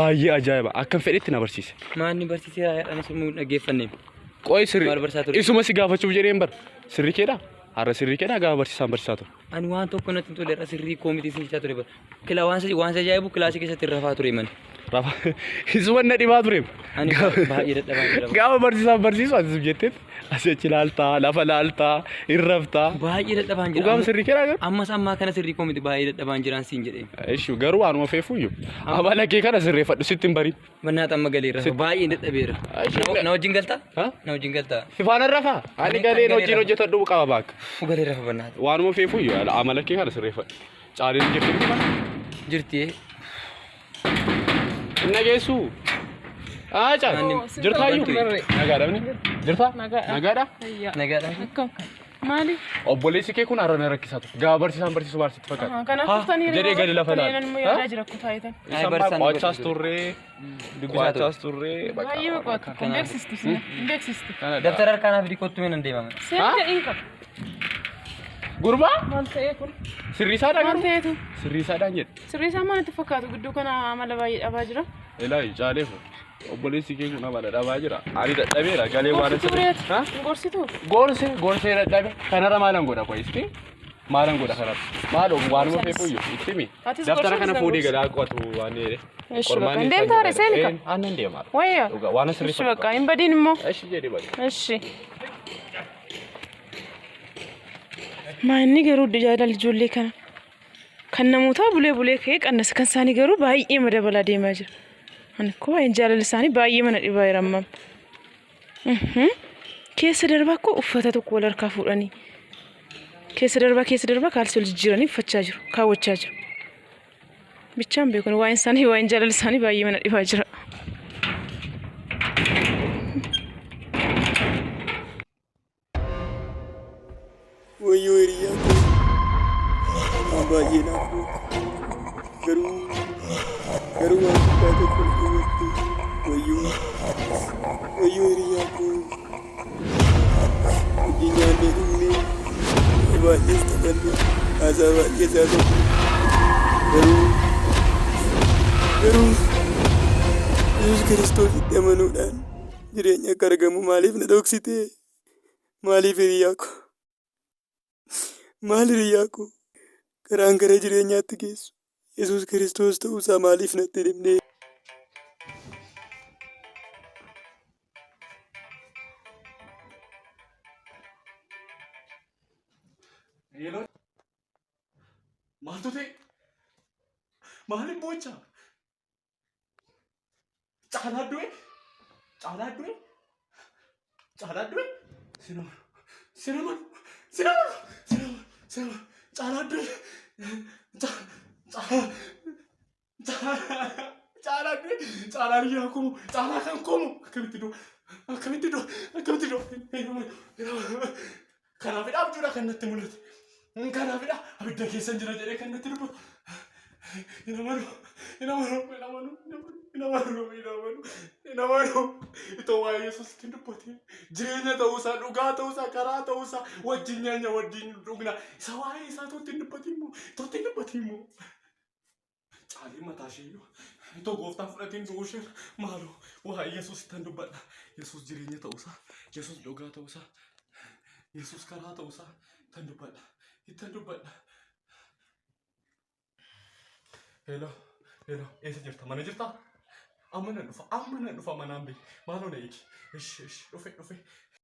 باي أجايبة أكن فريتنا برسيس ما أني برسيس أنا سمو نجيب فنيم كويس سري إيش ما سيجافة شو بجري إمبر سري كده هذا سري كده جا برساتو أنا وان تو كنا تقول لي سري كوميدي سيجا تريبا كلا وان سا جايبو كلاسي كيسة ترفع تريمن رفع إيشوان ندي ما تريم أنا باي رد أبان جا برسيس هذا سبجتة أسي تلالتا لفلالتا إرفتا باي رد أبان وقام سري كده أجر أما سما كنا سري كوميدي باي رد أبان جيران سينجرين إيشو جرو أنا ما في فيو أما لكي كنا سري فد ستين بري بنات أما قليل باي رد أبير نو جنگلتا ها نو جنگلتا في فانا رفع أنا قالي نو جت الدو كاباك وقليل رفع بنات وأنا ما في فيو أما لكي كنا سري فد cari jepit jirti inna geessu cari jirta yu nagaadha bini jirta nagaadha akkam maali obboleessi kee kun arana rakkisaatu gaa barsiisaan barsiisu baarsitti fakkaata kanaaf tuftanii jedhee gadi lafa laala yaada jira kutaayitan qo'achaas turree dubbisachaas turree baay'ee boqotu beeksisti dabtara harkaanaaf dikottu min deemame seenta inka gurba maal ta'ee kun sirriisaadhaan maal ta'eetu sirriisaadhaan jedhe sirriisaan maalitti fakkaatu gidduu kana amala baay'ee dhabaa jira ilaahi caaleefu obboleessi kee kun amala dhabaa jira ani dadhabeera galee waan sirriitu gorsitu gorsee dadhabe kanarra maalan godha qo'isti maalan godha kanarra maalo waanuma feepuyyo ittimi daftara kana fuudhee gadaa qotu waan jedhe qormaanni deemtaare seenika aannan deemaa wayya waan sirriifa bakka hin badiin immoo eshi jedhe badi eshi ما نيجرو دجاجة الجولي كان نموتها بولي كيك أنا سكان ساني جرو باي إيه مدة بلا دي ماجر أنا كوا إنجال لساني باي من الإباي رمم كيس دربا كو أفتاتو كولر كافوراني كيس دربا كالسول جيراني فتشاجر كاو تشاجر بيتشام بيكون واين ساني واين جال لساني باي من الإباي جرا ويوريا أباينا كرو أباينا كل ويوريا كو جينا نهني أباينا استقبل أزاوا يزادو كرو يسوع كريستوس يمنو دان جرينيا كارغامو ماليف ندوكسيتي ماليف رياكو maali riyyaako karaan gara jireenyaatti geessu Yesuus Kiristoos ta'uusaa maaliif natti himne? maaltu ta'e maaliif bocha caalaa du'e sinama Caalaa riyaa kumu caalaa kan kumu akkamitti doo kanaafidha abjuudha kan natti mul'ate kanaafidha abidda keessan jira jedhee kan natti dubbatu inamanu itoo waa'ee Yesuusitti dubbate jireenya ta'uusaa dhugaa ta'uusaa karaa ta'uusaa wajjin nyaanya wajjin dhugna isa waa'ee isaa tootti dubbate immoo caalee mataa isheeyyuu itoo gooftaa fudhatiin du'uusheen maaloo waa'ee Yesuusittan dubbadha Yesuus jireenya ta'uusaa Yesuus dhugaa ta'uusaa Yesuus karaa ta'uusaa ittan dubbadha Hello, eessa jirta? Mana jirtaa? Amma nan dhufa manaan bee. Maaloo na eegi. Dhufe.